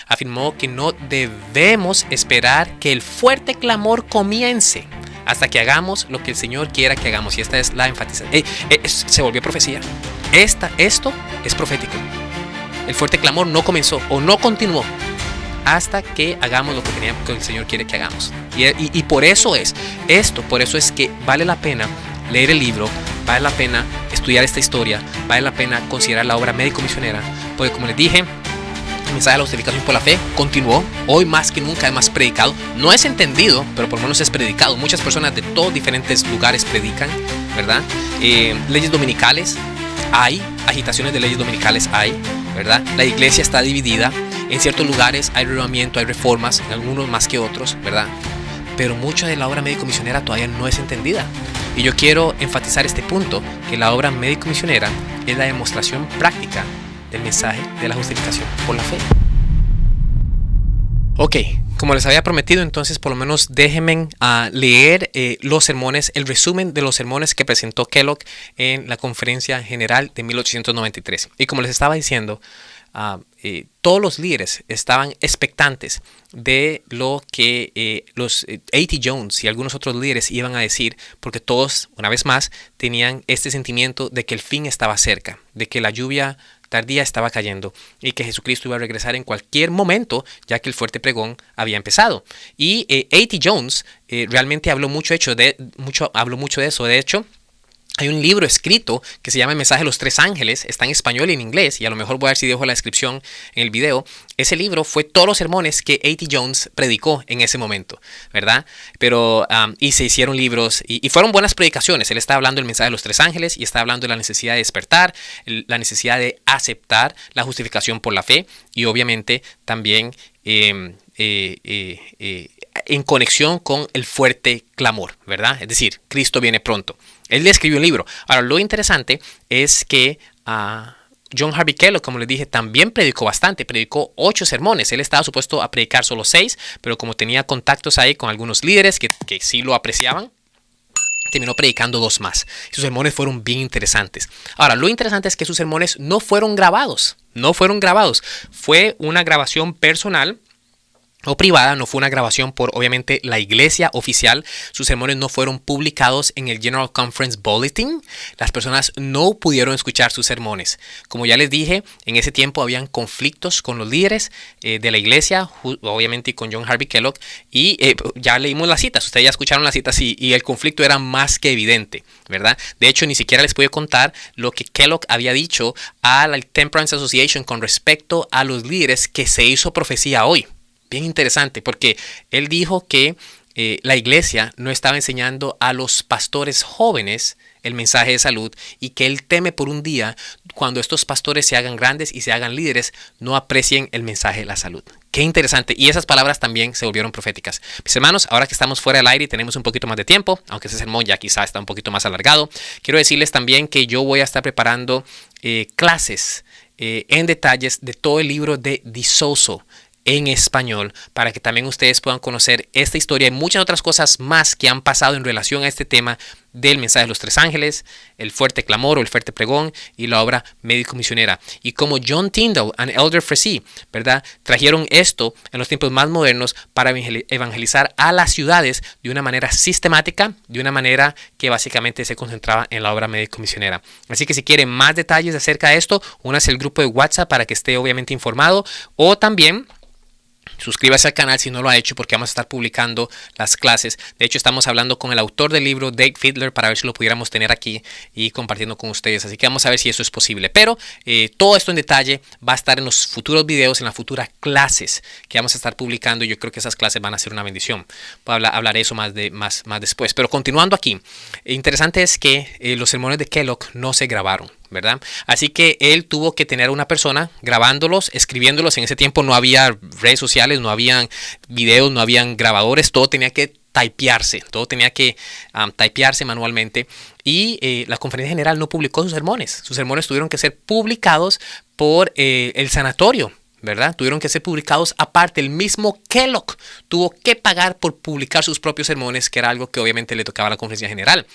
afirmó que no debemos esperar que el fuerte clamor comience hasta que hagamos lo que el Señor quiera que hagamos. Y esta es la enfatización. Se volvió profecía. Esto es profético. El fuerte clamor no comenzó o no continuó hasta que hagamos lo que el Señor quiere que hagamos. Y por eso es que vale la pena leer el libro, vale la pena estudiar esta historia, vale la pena considerar la obra médico-misionera, porque como les dije, el mensaje de la justificación por la fe continuó, hoy más que nunca es más predicado, no es entendido, pero por lo menos es predicado. Muchas personas de todos diferentes lugares predican, ¿verdad? Leyes dominicales hay, agitaciones de leyes dominicales hay, ¿verdad? La iglesia está dividida, en ciertos lugares hay renovamiento, hay reformas, en algunos más que otros, ¿verdad? Pero mucha de la obra médico-misionera todavía no es entendida. Y yo quiero enfatizar este punto, que la obra médico-misionera es la demostración práctica del mensaje de la justificación por la fe. Ok, como les había prometido, entonces por lo menos déjenme leer los sermones, el resumen de los sermones que presentó Kellogg en la Conferencia General de 1893. Y como les estaba diciendo, todos los líderes estaban expectantes de lo que los A.T. Jones y algunos otros líderes iban a decir, porque todos, una vez más, tenían este sentimiento de que el fin estaba cerca, de que la lluvia tardía estaba cayendo y que Jesucristo iba a regresar en cualquier momento, ya que el fuerte pregón había empezado. Y A.T. Jones realmente habló mucho de eso. De hecho, hay un libro escrito que se llama El mensaje de los tres ángeles, está en español y en inglés, y a lo mejor voy a ver si dejo la descripción en el video. Ese libro fue todos los sermones que A.T. Jones predicó en ese momento, ¿verdad? Pero, y se hicieron libros, y fueron buenas predicaciones. Él está hablando del mensaje de los tres ángeles, y está hablando de la necesidad de despertar, la necesidad de aceptar la justificación por la fe, y obviamente también en conexión con el fuerte clamor, ¿verdad? Es decir, Cristo viene pronto. Él le escribió un libro. Ahora, lo interesante es que John Harvey Kellogg, como les dije, también predicó bastante. Predicó 8 sermones. Él estaba supuesto a predicar solo 6, pero como tenía contactos ahí con algunos líderes que sí lo apreciaban, terminó predicando 2 más. Sus sermones fueron bien interesantes. Ahora, lo interesante es que sus sermones no fueron grabados. No fueron grabados. Fue una grabación personal o privada, no fue una grabación por obviamente la iglesia oficial. Sus sermones no fueron publicados en el General Conference Bulletin. Las personas no pudieron escuchar sus sermones. Como ya les dije, en ese tiempo habían conflictos con los líderes de la iglesia, obviamente con John Harvey Kellogg, y ya leímos las citas, ustedes ya escucharon las citas y el conflicto era más que evidente, ¿verdad? De hecho, ni siquiera les pude contar lo que Kellogg había dicho a la Temperance Association con respecto a los líderes que se hizo profecía hoy. Bien interesante, porque él dijo que la iglesia no estaba enseñando a los pastores jóvenes el mensaje de salud y que él teme por un día cuando estos pastores se hagan grandes y se hagan líderes, no aprecien el mensaje de la salud. Qué interesante. Y esas palabras también se volvieron proféticas. Mis hermanos, ahora que estamos fuera del aire y tenemos un poquito más de tiempo, aunque ese sermón ya quizá está un poquito más alargado, quiero decirles también que yo voy a estar preparando clases en detalles de todo el libro de DeSozo en español, para que también ustedes puedan conocer esta historia y muchas otras cosas más que han pasado en relación a este tema del mensaje de los tres ángeles, el fuerte clamor o el fuerte pregón y la obra médico-misionera. Y como John Tyndall y Elder Frazee, ¿verdad?, trajeron esto en los tiempos más modernos para evangelizar a las ciudades de una manera sistemática, de una manera que básicamente se concentraba en la obra médico-misionera. Así que si quieren más detalles acerca de esto, únase al grupo de WhatsApp para que esté obviamente informado, o también suscríbase al canal si no lo ha hecho, porque vamos a estar publicando las clases. De hecho, estamos hablando con el autor del libro, Dave Fiedler, para ver si lo pudiéramos tener aquí y compartiendo con ustedes. Así que vamos a ver si eso es posible. Pero todo esto en detalle va a estar en los futuros videos, en las futuras clases que vamos a estar publicando. Yo creo que esas clases van a ser una bendición. Hablaré eso más después. Pero continuando aquí, interesante es que los sermones de Kellogg no se grabaron, ¿verdad? Así que él tuvo que tener una persona grabándolos, escribiéndolos. En ese tiempo no había redes sociales, no habían videos, no habían grabadores, todo tenía que typearse manualmente. Y la conferencia general no publicó sus sermones. Sus sermones tuvieron que ser publicados por el sanatorio, ¿verdad? Tuvieron que ser publicados aparte. El mismo Kellogg tuvo que pagar por publicar sus propios sermones, que era algo que obviamente le tocaba a la conferencia general.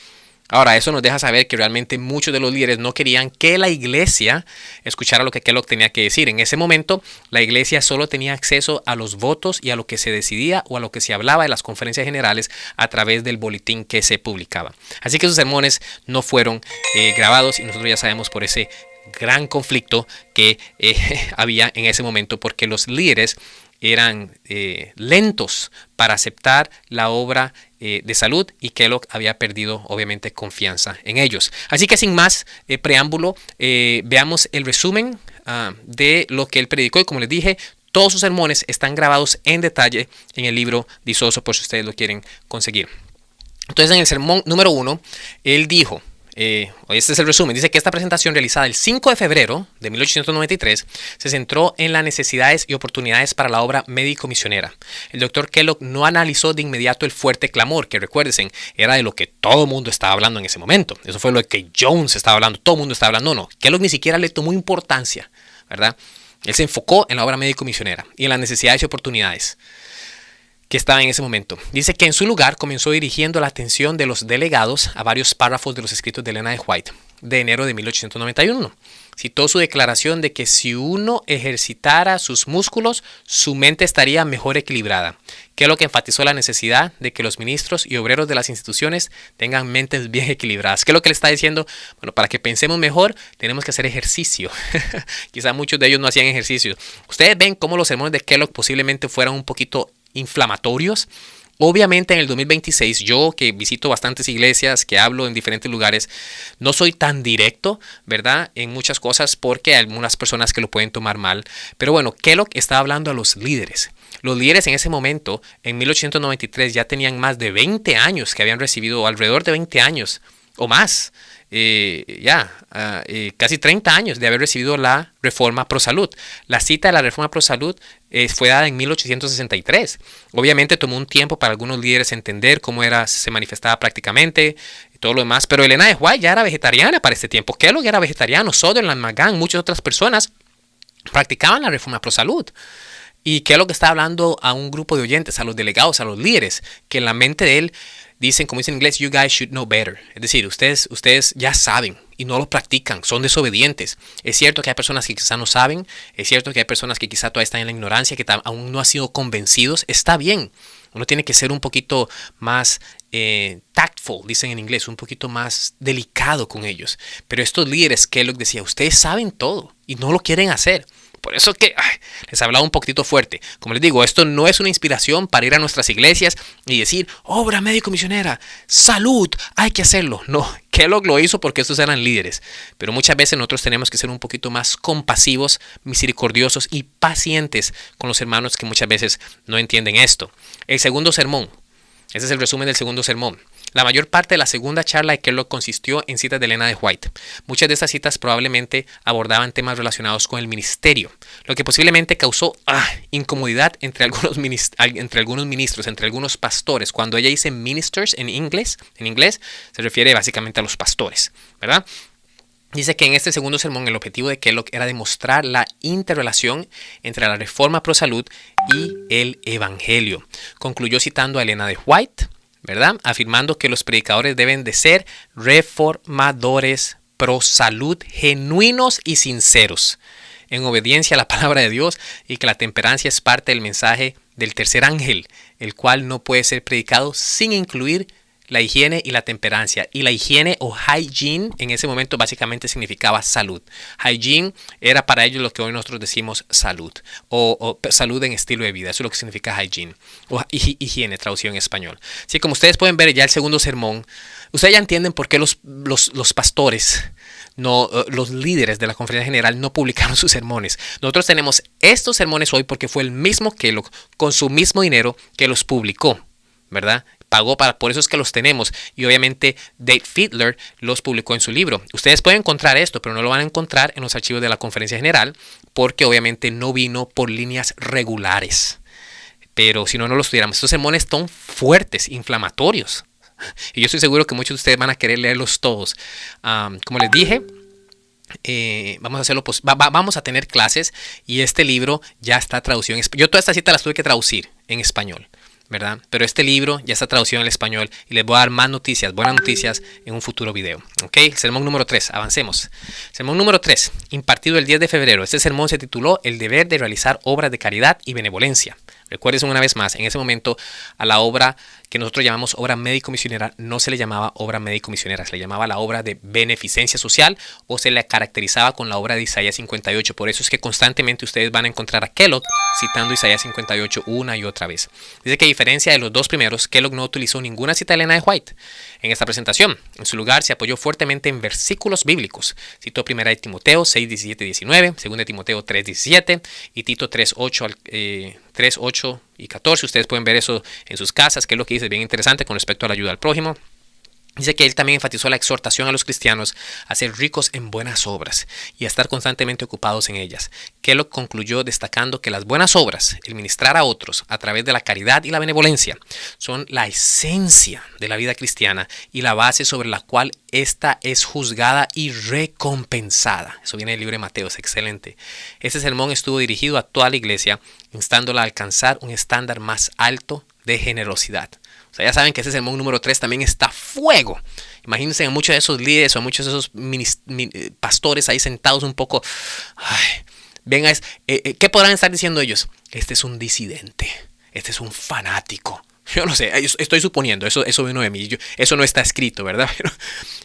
Ahora, eso nos deja saber que realmente muchos de los líderes no querían que la iglesia escuchara lo que Kellogg tenía que decir. En ese momento, la iglesia solo tenía acceso a los votos y a lo que se decidía o a lo que se hablaba en las conferencias generales a través del boletín que se publicaba. Así que sus sermones no fueron grabados y nosotros ya sabemos por ese gran conflicto que había en ese momento, porque los líderes eran lentos para aceptar la obra de salud, y Kellogg había perdido obviamente confianza en ellos. Así que sin más preámbulo, veamos el resumen de lo que él predicó, y como les dije, todos sus sermones están grabados en detalle en el libro Dichoso, por si ustedes lo quieren conseguir. Entonces, en el sermón número 1, él dijo, este es el resumen, dice que esta presentación realizada el 5 de febrero de 1893 se centró en las necesidades y oportunidades para la obra médico-misionera. El doctor Kellogg no analizó de inmediato el fuerte clamor, que recuérdense, era de lo que todo el mundo estaba hablando en ese momento. Eso fue lo que Jones estaba hablando, todo el mundo estaba hablando. No, Kellogg ni siquiera le tomó importancia, ¿verdad? Él se enfocó en la obra médico-misionera y en las necesidades y oportunidades que estaba en ese momento. Dice que en su lugar comenzó dirigiendo la atención de los delegados a varios párrafos de los escritos de Elena de White de enero de 1891. Citó su declaración de que si uno ejercitara sus músculos, su mente estaría mejor equilibrada, que es lo que enfatizó la necesidad de que los ministros y obreros de las instituciones tengan mentes bien equilibradas. ¿Qué es lo que le está diciendo? Bueno, para que pensemos mejor, tenemos que hacer ejercicio. Quizá muchos de ellos no hacían ejercicio. Ustedes ven cómo los sermones de Kellogg posiblemente fueran un poquito inflamatorios. Obviamente en el 2026, yo que visito bastantes iglesias, que hablo en diferentes lugares, no soy tan directo, ¿verdad? En muchas cosas, porque hay algunas personas que lo pueden tomar mal. Pero bueno, Kellogg está hablando a los líderes. Los líderes en ese momento, en 1893, ya tenían más de 20 años, que habían recibido alrededor de 20 años o más. Casi 30 años de haber recibido la reforma pro salud. La cita de la reforma pro salud fue dada en 1863. Obviamente tomó un tiempo para algunos líderes entender cómo se manifestaba prácticamente y todo lo demás, pero Elena de White ya era vegetariana para este tiempo. Kellogg era vegetariano, Sutherland, McGann, muchas otras personas practicaban la reforma pro salud. Y Kellogg está hablando a un grupo de oyentes, a los delegados, a los líderes, que en la mente de él dicen, como dicen en inglés, you guys should know better. Es decir, ustedes ya saben y no lo practican, son desobedientes. Es cierto que hay personas que quizá no saben, es cierto que hay personas que quizá todavía están en la ignorancia, que aún no han sido convencidos. Está bien, uno tiene que ser un poquito más tactful, dicen en inglés, un poquito más delicado con ellos. Pero estos líderes, Kellogg decía, ustedes saben todo y no lo quieren hacer. Por eso que les hablaba un poquito fuerte. Como les digo, esto no es una inspiración para ir a nuestras iglesias y decir, obra médico-misionera, salud, hay que hacerlo. No, Kellogg lo hizo porque estos eran líderes. Pero muchas veces nosotros tenemos que ser un poquito más compasivos, misericordiosos y pacientes con los hermanos que muchas veces no entienden esto. El segundo sermón. Ese es el resumen del segundo sermón. La mayor parte de la segunda charla de Kellogg consistió en citas de Elena de White. Muchas de estas citas probablemente abordaban temas relacionados con el ministerio, lo que posiblemente causó incomodidad entre algunos ministros, entre algunos pastores. Cuando ella dice ministers en inglés se refiere básicamente a los pastores, ¿verdad? Dice que en este segundo sermón el objetivo de Kellogg era demostrar la interrelación entre la reforma pro salud y el evangelio. Concluyó citando a Elena de White, ¿verdad? Afirmando que los predicadores deben de ser reformadores pro salud, genuinos y sinceros, en obediencia a la palabra de Dios, y que la temperancia es parte del mensaje del tercer ángel, el cual no puede ser predicado sin incluir la higiene y la temperancia. Y la higiene o hygiene en ese momento básicamente significaba salud. Hygiene era para ellos lo que hoy nosotros decimos salud o salud en estilo de vida. Eso es lo que significa hygiene o higiene, traducido en español. Así como ustedes pueden ver ya el segundo sermón, ustedes ya entienden por qué los pastores, los líderes de la conferencia general no publicaron sus sermones. Nosotros tenemos estos sermones hoy porque fue el mismo Kellogg con su mismo dinero que los publicó, ¿verdad? Pagó por eso es que los tenemos, y obviamente Dave Fiedler los publicó en su libro. Ustedes pueden encontrar esto, pero no lo van a encontrar en los archivos de la conferencia general, porque obviamente no vino por líneas regulares. Pero si no los tuviéramos, estos sermones son fuertes, inflamatorios, y yo estoy seguro que muchos de ustedes van a querer leerlos todos. Como les dije, vamos a tener clases, y este libro ya está traducido en español. Yo todas estas citas las tuve que traducir en español. ¿verdad? Pero este libro ya está traducido al español y les voy a dar más noticias, buenas noticias en un futuro video. ¿Ok? Sermón número 3, avancemos. Sermón número 3, impartido el 10 de febrero. Este sermón se tituló El deber de realizar obras de caridad y benevolencia. Recuerden una vez más, en ese momento a la obra que nosotros llamamos obra médico-misionera no se le llamaba obra médico-misionera, se le llamaba la obra de beneficencia social o se le caracterizaba con la obra de Isaías 58. Por eso es que constantemente ustedes van a encontrar a Kellogg citando Isaías 58 una y otra vez. Dice que a diferencia de los dos primeros, Kellogg no utilizó ninguna cita de Elena de White en esta presentación. En su lugar se apoyó fuertemente en versículos bíblicos. Citó 1 de Timoteo 6, 17, 19, 2 de Timoteo 3, 17 y Tito 3, 8 y 14. Ustedes pueden ver eso en sus casas, que es lo que dice, es bien interesante con respecto a la ayuda al prójimo. Dice que él también enfatizó la exhortación a los cristianos a ser ricos en buenas obras y a estar constantemente ocupados en ellas. Kellogg concluyó destacando que las buenas obras, el ministrar a otros a través de la caridad y la benevolencia, son la esencia de la vida cristiana y la base sobre la cual ésta es juzgada y recompensada. Eso viene del libro de Mateo, es excelente. Este sermón estuvo dirigido a toda la iglesia, instándola a alcanzar un estándar más alto de generosidad. O sea, ya saben que ese sermón número 3 también está a fuego. Imagínense a muchos de esos líderes o a muchos de esos pastores ahí sentados un poco. Venga, ¿qué podrán estar diciendo ellos? Este es un disidente. Este es un fanático. Yo no sé, estoy suponiendo, eso vino de mí. Eso no está escrito, ¿verdad? Pero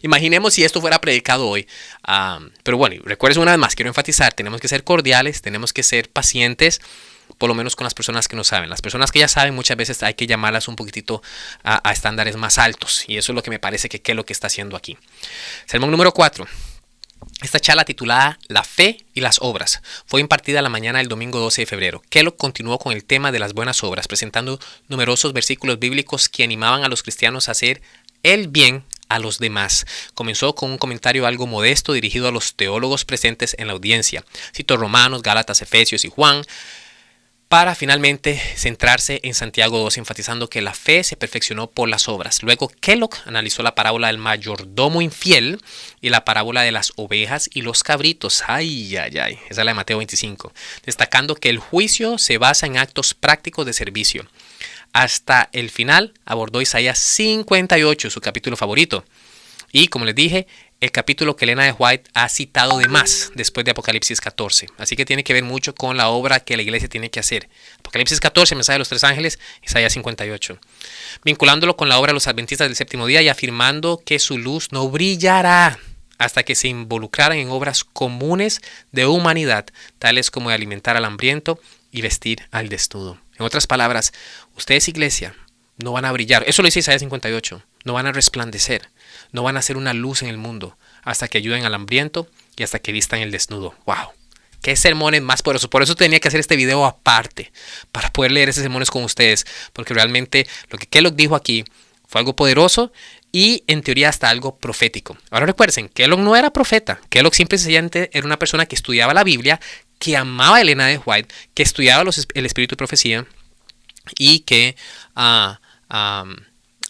imaginemos si esto fuera predicado hoy. Pero bueno, recuerden una vez más, quiero enfatizar, tenemos que ser cordiales, tenemos que ser pacientes, por lo menos con las personas que no saben. Las personas que ya saben, muchas veces hay que llamarlas un poquitito a estándares más altos. Y eso es lo que me parece que es lo que está haciendo aquí. Sermón número 4. Esta charla titulada La fe y las obras fue impartida la mañana del domingo 12 de febrero. Kellogg continuó con el tema de las buenas obras, presentando numerosos versículos bíblicos que animaban a los cristianos a hacer el bien a los demás. Comenzó con un comentario algo modesto dirigido a los teólogos presentes en la audiencia. Citó Romanos, Gálatas, Efesios y Juan, para finalmente centrarse en Santiago 2, enfatizando que la fe se perfeccionó por las obras. Luego Kellogg analizó la parábola del mayordomo infiel y la parábola de las ovejas y los cabritos. Ay. Esa es la de Mateo 25, destacando que el juicio se basa en actos prácticos de servicio. Hasta el final abordó Isaías 58, su capítulo favorito. Y como les dije, el capítulo que Elena de White ha citado de más después de Apocalipsis 14. Así que tiene que ver mucho con la obra que la iglesia tiene que hacer. Apocalipsis 14, mensaje de los 3 ángeles, Isaías 58. Vinculándolo con la obra de los adventistas del séptimo día y afirmando que su luz no brillará hasta que se involucraran en obras comunes de humanidad, tales como de alimentar al hambriento y vestir al desnudo. En otras palabras, ustedes, iglesia, no van a brillar. Eso lo dice Isaías 58. No van a resplandecer. No van a ser una luz en el mundo hasta que ayuden al hambriento y hasta que vistan el desnudo. ¡Wow! ¡Qué sermones más poderosos! Por eso tenía que hacer este video aparte, para poder leer esos sermones con ustedes, porque realmente lo que Kellogg dijo aquí fue algo poderoso y en teoría hasta algo profético. Ahora recuerden, Kellogg no era profeta. Kellogg simplemente era una persona que estudiaba la Biblia, que amaba a Elena de White, que estudiaba el espíritu de profecía y que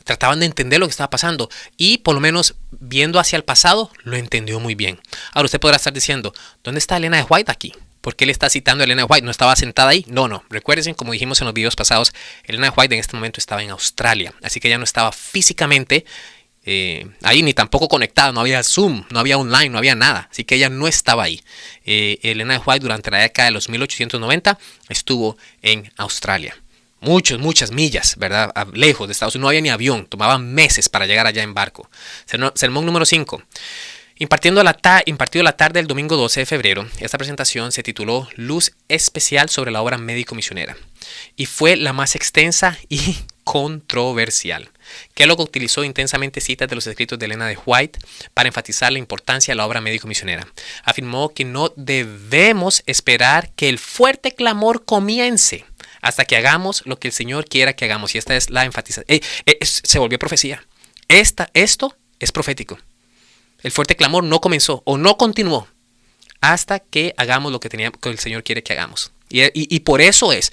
trataban de entender lo que estaba pasando y por lo menos viendo hacia el pasado lo entendió muy bien. Ahora usted podrá estar diciendo, ¿dónde está Elena de White aquí? ¿Por qué le está citando a Elena de White? ¿No estaba sentada ahí? No. Recuerden, como dijimos en los videos pasados, Elena de White en este momento estaba en Australia, así que ella no estaba físicamente ahí ni tampoco conectada, no había Zoom, no había online, no había nada, así que ella no estaba ahí. Elena de White durante la década de los 1890 estuvo en Australia. Muchas millas, ¿verdad? Lejos de Estados Unidos. No había ni avión. Tomaba meses para llegar allá en barco. Sermón número 5. Impartido la tarde del domingo 12 de febrero, esta presentación se tituló Luz especial sobre la obra médico-misionera y fue la más extensa y controversial. Kellogg utilizó intensamente citas de los escritos de Elena de White para enfatizar la importancia de la obra médico-misionera. Afirmó que no debemos esperar que el fuerte clamor comience hasta que hagamos lo que el Señor quiera que hagamos. Y esta es la enfatización. Se volvió profecía. Esto es profético. El fuerte clamor no comenzó o no continuó hasta que hagamos lo que el Señor quiere que hagamos. Y por eso es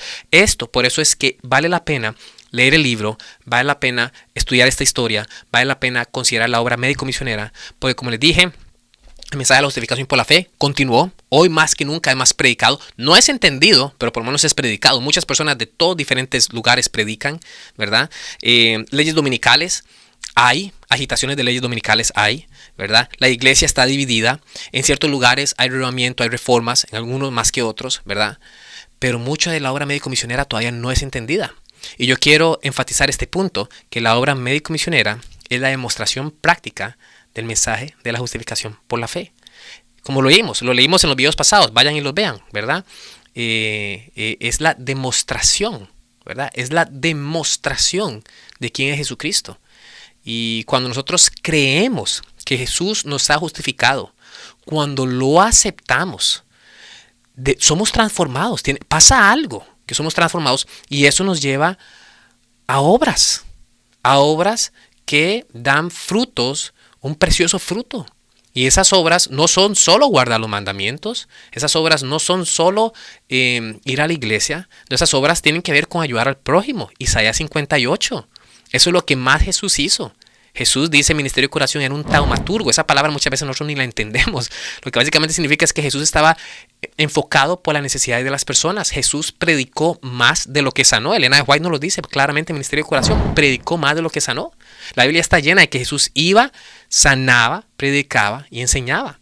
que vale la pena leer el libro, vale la pena estudiar esta historia, vale la pena considerar la obra médico-misionera, porque como les dije, El mensaje de la justificación por la fe continuó. Hoy más que nunca es más predicado. No es entendido, pero por lo menos es predicado. Muchas personas de todos diferentes lugares predican, ¿verdad? Leyes dominicales hay. Agitaciones de leyes dominicales hay, ¿verdad? La iglesia está dividida. En ciertos lugares hay renovamiento, hay reformas, en algunos más que otros, ¿verdad? Pero mucha de la obra médico-misionera todavía no es entendida. Y yo quiero enfatizar este punto, que la obra médico-misionera es la demostración práctica del mensaje de la justificación por la fe. Como lo leímos en los videos pasados, vayan y los vean, ¿verdad? Es la demostración, ¿verdad? Es la demostración de quién es Jesucristo. Y cuando nosotros creemos que Jesús nos ha justificado, cuando lo aceptamos, somos transformados, pasa algo, que somos transformados, y eso nos lleva a obras que dan frutos, un precioso fruto. Y esas obras no son solo guardar los mandamientos, esas obras no son solo ir a la iglesia, esas obras tienen que ver con ayudar al prójimo. Isaías 58, eso es lo que más Jesús hizo. Jesús dice ministerio de curación, era un taumaturgo. Esa palabra muchas veces nosotros ni la entendemos. Lo que básicamente significa es que Jesús estaba enfocado por las necesidades de las personas. Jesús predicó más de lo que sanó. Elena de White nos lo dice claramente en ministerio de curación. Predicó más de lo que sanó. La Biblia está llena de que Jesús iba, sanaba, predicaba y enseñaba.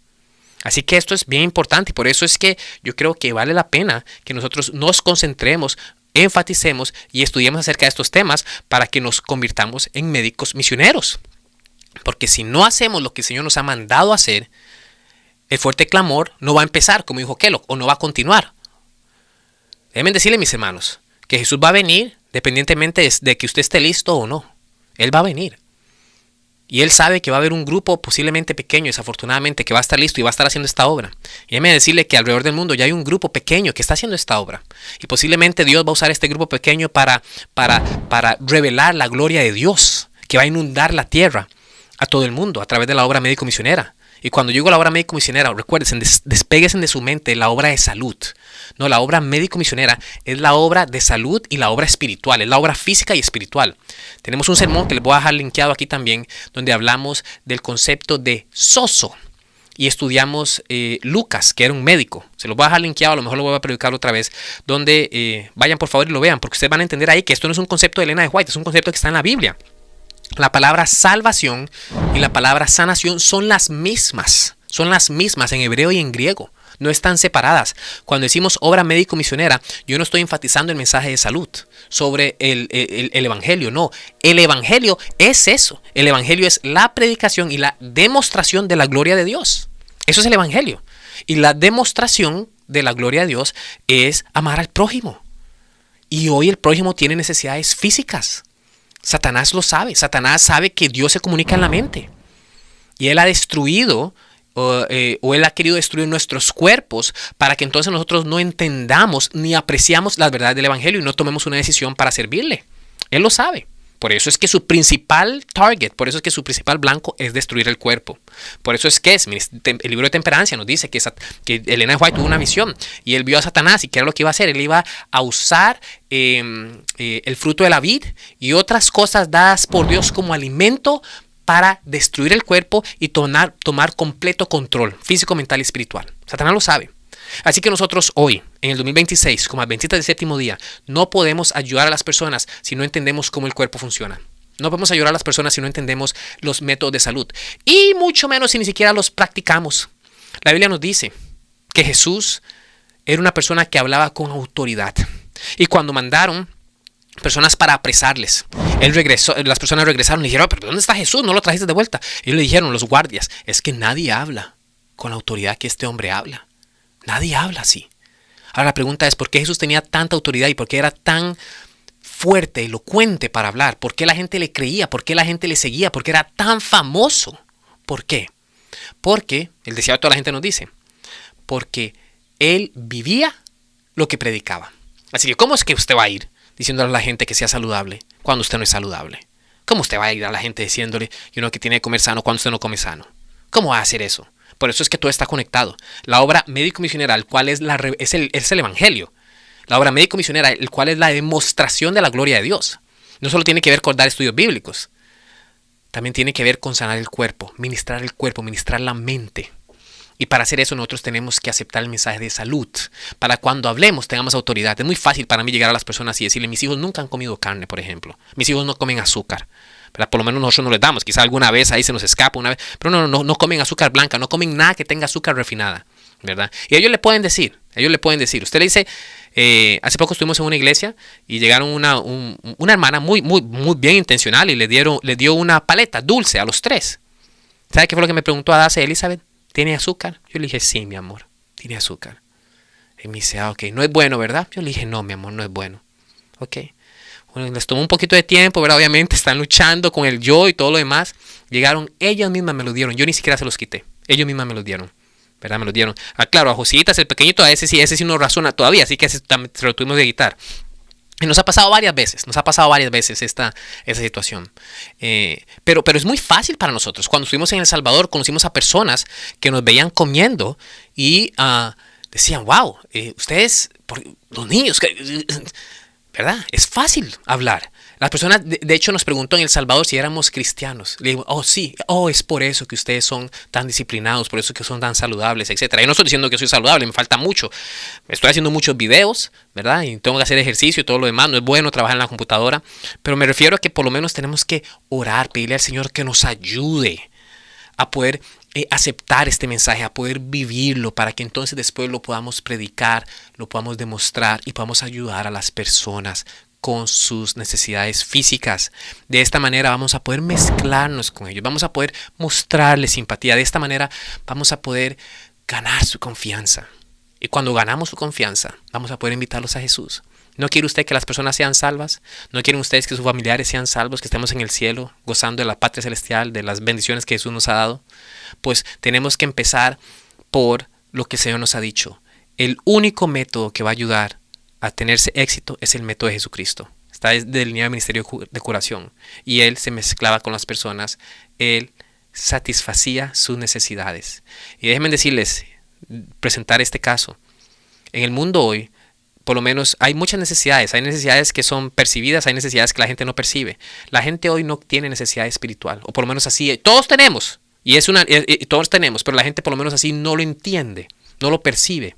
Así que esto es bien importante y por eso es que yo creo que vale la pena que nosotros nos concentremos, enfaticemos y estudiemos acerca de estos temas para que nos convirtamos en médicos misioneros. Porque si no hacemos lo que el Señor nos ha mandado a hacer, el fuerte clamor no va a empezar, como dijo Kellogg, o no va a continuar. Déjenme decirle, mis hermanos, que Jesús va a venir dependientemente de que usted esté listo o no. Él va a venir. Y Él sabe que va a haber un grupo posiblemente pequeño, desafortunadamente, que va a estar listo y va a estar haciendo esta obra. Y déjeme decirle que alrededor del mundo ya hay un grupo pequeño que está haciendo esta obra. Y posiblemente Dios va a usar este grupo pequeño para revelar la gloria de Dios, que va a inundar la tierra a todo el mundo a través de la obra médico-misionera. Y cuando digo la obra médico-misionera, recuerden, despéguense de su mente la obra de salud. No, la obra médico-misionera es la obra de salud y la obra espiritual, es la obra física y espiritual. Tenemos un sermón que les voy a dejar linkeado aquí también, donde hablamos del concepto de sozo. Y estudiamos Lucas, que era un médico. Se los voy a dejar linkeado, a lo mejor lo voy a predicar otra vez, donde vayan por favor y lo vean, porque ustedes van a entender ahí que esto no es un concepto de Elena de White, es un concepto que está en la Biblia. La palabra salvación y la palabra sanación son las mismas en hebreo y en griego. No están separadas. Cuando decimos obra médico-misionera, yo no estoy enfatizando el mensaje de salud sobre el evangelio, no. El evangelio es eso. El evangelio es la predicación y la demostración de la gloria de Dios. Eso es el evangelio. Y la demostración de la gloria de Dios es amar al prójimo. Y hoy el prójimo tiene necesidades físicas. Satanás lo sabe. Satanás sabe que Dios se comunica en la mente. Y él ha destruido o él ha querido destruir nuestros cuerpos para que entonces nosotros no entendamos ni apreciamos las verdades del evangelio y no tomemos una decisión para servirle. Él lo sabe. Por eso es que su principal target, por eso es que su principal blanco es destruir el cuerpo. Por eso es que el libro de Temperancia nos dice que Elena de White tuvo una visión y él vio a Satanás y ¿qué era lo que iba a hacer? Él iba a usar el fruto de la vid y otras cosas dadas por Dios como alimento para destruir el cuerpo y tomar completo control físico, mental y espiritual. Satanás lo sabe. Así que nosotros hoy, en el 2026, como adventistas del séptimo día, no podemos ayudar a las personas si no entendemos cómo el cuerpo funciona. No podemos ayudar a las personas si no entendemos los métodos de salud. Y mucho menos si ni siquiera los practicamos. La Biblia nos dice que Jesús era una persona que hablaba con autoridad. Y cuando mandaron personas para apresarles, él regresó, las personas regresaron y dijeron, pero ¿dónde está Jesús? ¿No lo trajiste de vuelta? Y le dijeron los guardias, es que nadie habla con la autoridad que este hombre habla. Nadie habla así. Ahora la pregunta es, ¿por qué Jesús tenía tanta autoridad y por qué era tan fuerte, elocuente para hablar? ¿Por qué la gente le creía? ¿Por qué la gente le seguía? ¿Por qué era tan famoso? ¿Por qué? Porque, el deseado de toda la gente nos dice, porque él vivía lo que predicaba. Así que, ¿cómo es que usted va a ir diciéndole a la gente que sea saludable cuando usted no es saludable? ¿Cómo usted va a ir a la gente diciéndole que tiene que comer sano cuando usted no come sano? ¿Cómo va a hacer eso? Por eso es que todo está conectado. La obra médico-misionera, el cual es el evangelio. La obra médico-misionera, el cual es la demostración de la gloria de Dios. No solo tiene que ver con dar estudios bíblicos. También tiene que ver con sanar el cuerpo, ministrar la mente. Y para hacer eso nosotros tenemos que aceptar el mensaje de salud. Para cuando hablemos tengamos autoridad. Es muy fácil para mí llegar a las personas y decirle, mis hijos nunca han comido carne, por ejemplo. Mis hijos no comen azúcar. ¿Verdad? Por lo menos nosotros no les damos. Quizá alguna vez ahí se nos escapa una vez. Pero no comen azúcar blanca, no comen nada que tenga azúcar refinada. ¿Verdad? Y ellos le pueden decir. Usted le dice, hace poco estuvimos en una iglesia y llegaron una hermana muy bien intencional y le dio una paleta dulce a los tres. ¿Sabe qué fue lo que me preguntó Adase? Elizabeth, ¿tiene azúcar? Yo le dije, sí, mi amor, tiene azúcar. Y me dice, ok, no es bueno, ¿verdad? Yo le dije, no, mi amor, no es bueno. Ok. Bueno, les tomó un poquito de tiempo, ¿verdad? Obviamente están luchando con el yo y todo lo demás. Llegaron, ellas mismas me lo dieron. Yo ni siquiera se los quité. Ellos mismas me los dieron. ¿Verdad? Me los dieron. Ah, claro, a Jositas, el pequeñito, a ese sí no razona todavía. Así que ese también se lo tuvimos que quitar. Y nos ha pasado varias veces esa situación. Pero es muy fácil para nosotros. Cuando estuvimos en El Salvador, conocimos a personas que nos veían comiendo y decían, wow, ustedes, los niños, ¿verdad? Es fácil hablar. Las personas, de hecho, nos preguntó en El Salvador si éramos cristianos. Le digo, oh, sí, es por eso que ustedes son tan disciplinados, por eso que son tan saludables, etc. Yo no estoy diciendo que soy saludable, me falta mucho. Estoy haciendo muchos videos, ¿verdad? Y tengo que hacer ejercicio y todo lo demás. No es bueno trabajar en la computadora. Pero me refiero a que por lo menos tenemos que orar, pedirle al Señor que nos ayude a poder aceptar este mensaje, a poder vivirlo, para que entonces después lo podamos predicar, lo podamos demostrar y podamos ayudar a las personas con sus necesidades físicas. De esta manera vamos a poder mezclarnos con ellos, vamos a poder mostrarles simpatía. De esta manera vamos a poder ganar su confianza. Y cuando ganamos su confianza, vamos a poder invitarlos a Jesús. ¿No quiere usted que las personas sean salvas? ¿No quieren ustedes que sus familiares sean salvos, que estemos en el cielo, gozando de la patria celestial, de las bendiciones que Jesús nos ha dado? Pues tenemos que empezar por lo que el Señor nos ha dicho. El único método que va a ayudar a tenerse éxito es el método de Jesucristo. Está delineado el ministerio de curación. Y Él se mezclaba con las personas. Él satisfacía sus necesidades. Y déjenme decirles, presentar este caso. En el mundo hoy, por lo menos hay muchas necesidades. Hay necesidades que son percibidas, hay necesidades que la gente no percibe. La gente hoy no tiene necesidad espiritual. O por lo menos así, todos tenemos. Todos tenemos, pero la gente por lo menos así no lo entiende, no lo percibe.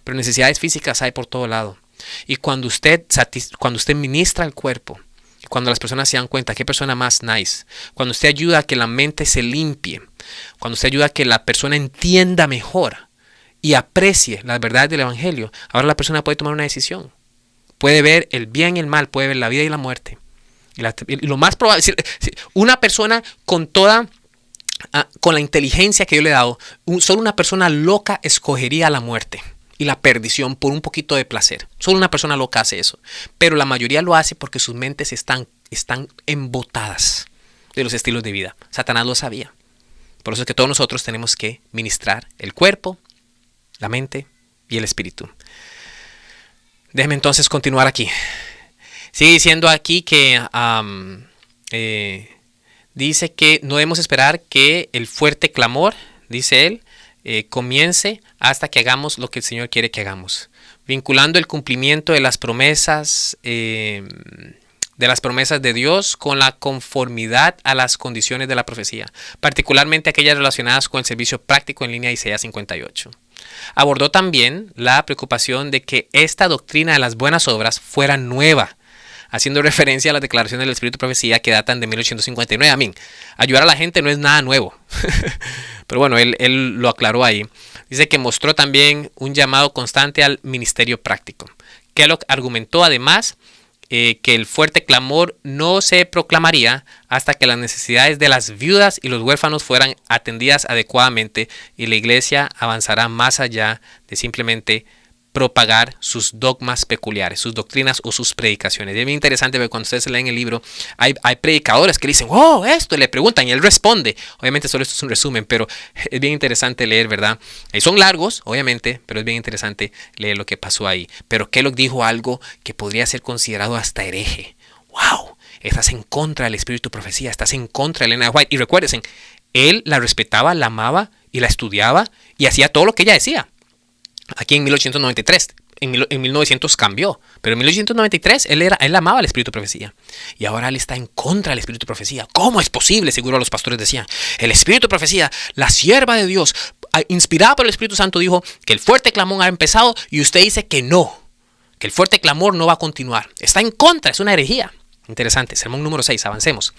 Pero necesidades físicas hay por todo lado. Y cuando usted ministra el cuerpo, cuando las personas se dan cuenta, qué persona más nice, cuando usted ayuda a que la mente se limpie, cuando usted ayuda a que la persona entienda mejor y aprecie las verdades del Evangelio, ahora la persona puede tomar una decisión. Puede ver el bien y el mal, puede ver la vida y la muerte. Y lo más probable, una persona con la inteligencia que yo le he dado, solo una persona loca escogería la muerte y la perdición por un poquito de placer. Solo una persona loca hace eso. Pero la mayoría lo hace porque sus mentes están embotadas de los estilos de vida. Satanás lo sabía. Por eso es que todos nosotros tenemos que ministrar el cuerpo, la mente y el espíritu. Déjeme entonces continuar aquí. Sigue diciendo aquí que dice que no debemos esperar que el fuerte clamor, dice él, comience hasta que hagamos lo que el Señor quiere que hagamos, vinculando el cumplimiento de las promesas de Dios con la conformidad a las condiciones de la profecía, particularmente aquellas relacionadas con el servicio práctico en línea de Isaías 58. Abordó también la preocupación de que esta doctrina de las buenas obras fuera nueva, haciendo referencia a las declaraciones del Espíritu de Profecía que datan de 1859. Amén. Ayudar a la gente no es nada nuevo. Pero bueno, él lo aclaró ahí. Dice que mostró también un llamado constante al ministerio práctico. Kellogg argumentó además que el fuerte clamor no se proclamaría hasta que las necesidades de las viudas y los huérfanos fueran atendidas adecuadamente, y la iglesia avanzará más allá de simplemente propagar sus dogmas peculiares, sus doctrinas o sus predicaciones. Es bien interesante ver cuando ustedes leen el libro, hay predicadores que dicen, esto, y le preguntan y él responde. Obviamente solo esto es un resumen, pero es bien interesante leer, ¿verdad? Son largos, obviamente, pero es bien interesante leer lo que pasó ahí. Pero Kellogg dijo algo que podría ser considerado hasta hereje. ¡Wow! Estás en contra del espíritu de profecía, estás en contra de Elena White. Y recuérdense, él la respetaba, la amaba y la estudiaba y hacía todo lo que ella decía. Aquí en 1893, en 1900 cambió, pero en 1893 él amaba el espíritu de profecía. Y ahora él está en contra del espíritu de profecía. ¿Cómo es posible? Seguro los pastores decían, el espíritu de profecía, la sierva de Dios, inspirada por el Espíritu Santo, dijo que el fuerte clamor ha empezado y usted dice que no, que el fuerte clamor no va a continuar. Está en contra, es una herejía. Interesante. Sermón número 6, avancemos.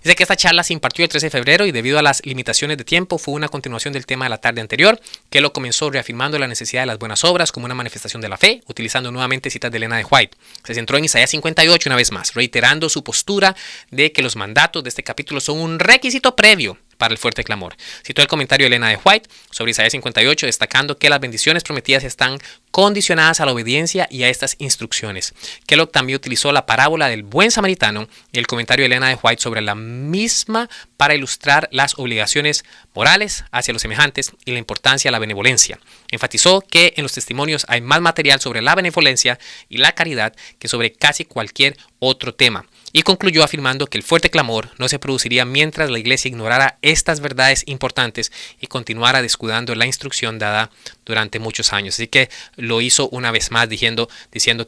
Dice que esta charla se impartió el 13 de febrero y debido a las limitaciones de tiempo fue una continuación del tema de la tarde anterior, que lo comenzó reafirmando la necesidad de las buenas obras como una manifestación de la fe, utilizando nuevamente citas de Elena de White. Se centró en Isaías 58 una vez más, reiterando su postura de que los mandatos de este capítulo son un requisito previo para el fuerte clamor. Citó el comentario de Elena de White sobre Isaías 58, destacando que las bendiciones prometidas están condicionadas a la obediencia y a estas instrucciones. Kellogg también utilizó la parábola del buen samaritano y el comentario de Elena de White sobre la misma para ilustrar las obligaciones morales hacia los semejantes y la importancia de la benevolencia. Enfatizó que en los testimonios hay más material sobre la benevolencia y la caridad que sobre casi cualquier otro tema. Y concluyó afirmando que el fuerte clamor no se produciría mientras la iglesia ignorara estas verdades importantes y continuara descuidando la instrucción dada durante muchos años. Así que lo hizo una vez más diciendo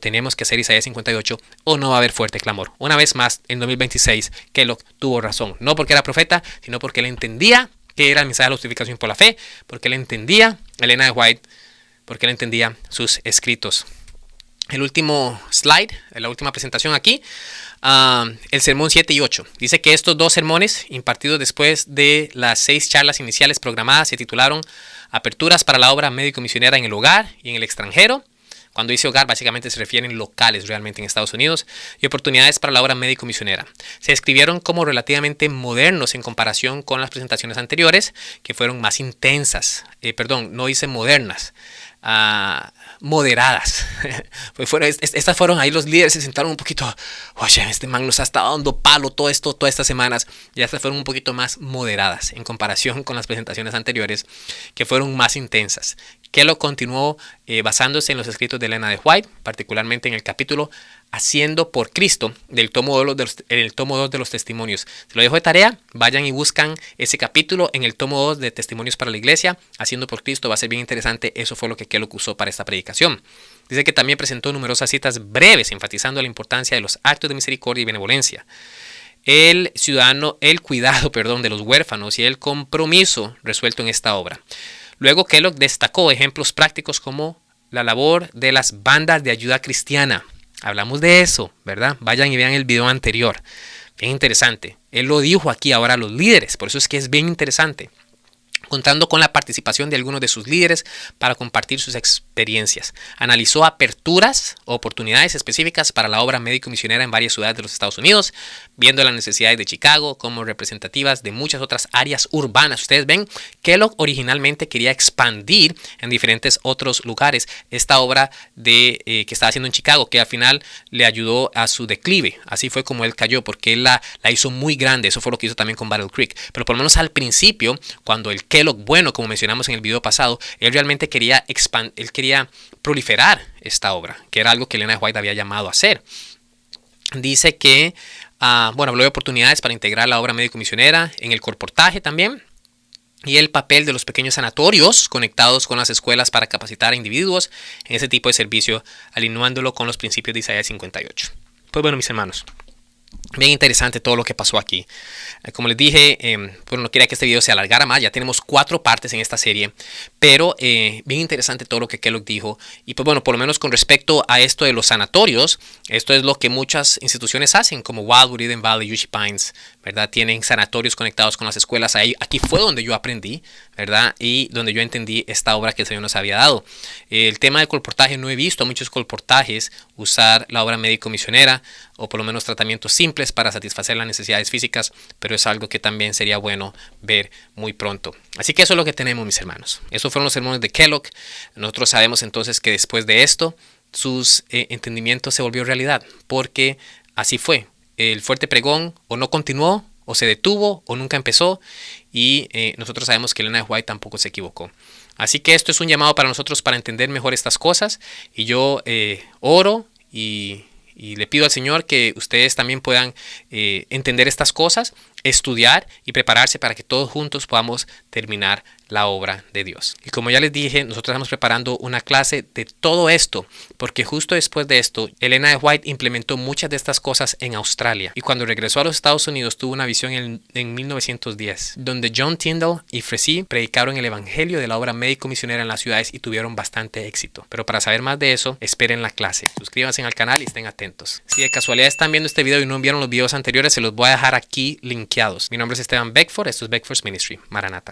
tenemos que hacer Isaías 58 o no va a haber fuerte clamor. Una vez más, en 2026, Kellogg tuvo razón. No porque era profeta, sino porque él entendía que era el mensaje de la justificación por la fe, porque él entendía, Elena de White, porque él entendía sus escritos. El último slide, la última presentación aquí, el sermón 7 y 8. Dice que estos dos sermones, impartidos después de las 6 charlas iniciales programadas, se titularon Aperturas para la obra médico-misionera en el hogar y en el extranjero. Cuando dice hogar, básicamente se refieren locales realmente en Estados Unidos, y oportunidades para la obra médico-misionera. Se describieron como relativamente modernos en comparación con las presentaciones anteriores, que fueron más intensas. No dice modernas. Moderadas. Estas fueron ahí, los líderes se sentaron un poquito, oye, este man nos ha estado dando palo todas estas semanas, y estas fueron un poquito más moderadas en comparación con las presentaciones anteriores, que fueron más intensas. Kellogg continuó basándose en los escritos de Elena de White, particularmente en el capítulo Haciendo por Cristo del tomo 2 de los testimonios. Se lo dejo de tarea, vayan y buscan ese capítulo en el tomo 2 de Testimonios para la Iglesia. Haciendo por Cristo va a ser bien interesante. Eso fue lo que Kellogg usó para esta predicación. Dice que también presentó numerosas citas breves enfatizando la importancia de los actos de misericordia y benevolencia, el cuidado de los huérfanos y el compromiso resuelto en esta obra. Luego Kellogg destacó ejemplos prácticos como la labor de las bandas de ayuda cristiana. Hablamos de eso, ¿verdad? Vayan y vean el video anterior. Bien interesante. Él lo dijo aquí ahora a los líderes, por eso es que es bien interesante. Contando con la participación de algunos de sus líderes para compartir sus experiencias. Analizó aperturas o oportunidades específicas para la obra médico-misionera en varias ciudades de los Estados Unidos, viendo las necesidades de Chicago como representativas de muchas otras áreas urbanas. Ustedes ven, Kellogg originalmente quería expandir en diferentes otros lugares esta obra que estaba haciendo en Chicago, que al final le ayudó a su declive. Así fue como él cayó, porque él la hizo muy grande. Eso fue lo que hizo también con Battle Creek. Pero por lo menos al principio, cuando el Kellogg bueno, como mencionamos en el video pasado, él realmente quería proliferar esta obra, que era algo que Elena White había llamado a hacer. Dice que, habló de oportunidades para integrar la obra médico-misionera en el colportaje también, y el papel de los pequeños sanatorios conectados con las escuelas para capacitar a individuos en ese tipo de servicio, alineándolo con los principios de Isaías 58. Pues bueno, mis hermanos, bien interesante todo lo que pasó aquí. Como les dije, no quería que este video se alargara más. Ya tenemos 4 partes en esta serie. Pero bien interesante todo lo que Kellogg dijo. Y pues bueno, por lo menos con respecto a esto de los sanatorios, esto es lo que muchas instituciones hacen, como Wildwood, Eden Valley, UC Pines, ¿verdad? Tienen sanatorios conectados con las escuelas. Aquí fue donde yo aprendí, ¿verdad? Y donde yo entendí esta obra que el Señor nos había dado. El tema del colportaje, no he visto a muchos colportajes usar la obra médico-misionera, o por lo menos tratamientos simples para satisfacer las necesidades físicas, pero es algo que también sería bueno ver muy pronto. Así que eso es lo que tenemos, mis hermanos. Esos fueron los sermones de Kellogg. Nosotros sabemos entonces que después de esto, sus entendimientos se volvió realidad, porque así fue. El fuerte pregón o no continuó, o se detuvo, o nunca empezó, y nosotros sabemos que Elena de White tampoco se equivocó. Así que esto es un llamado para nosotros para entender mejor estas cosas, y yo oro y le pido al Señor que ustedes también puedan entender estas cosas estudiar y prepararse para que todos juntos podamos terminar la obra de Dios. Y como ya les dije, nosotros estamos preparando una clase de todo esto, porque justo después de esto, Elena de White implementó muchas de estas cosas en Australia. Y cuando regresó a los Estados Unidos, tuvo una visión en 1910, donde John Tyndall y Frécy predicaron el evangelio de la obra médico-misionera en las ciudades y tuvieron bastante éxito. Pero para saber más de eso, esperen la clase. Suscríbanse al canal y estén atentos. Si de casualidad están viendo este video y no vieron los videos anteriores, se los voy a dejar aquí linkeados. Mi nombre es Esteban Beckford, esto es Beckford's Ministry. Maranata.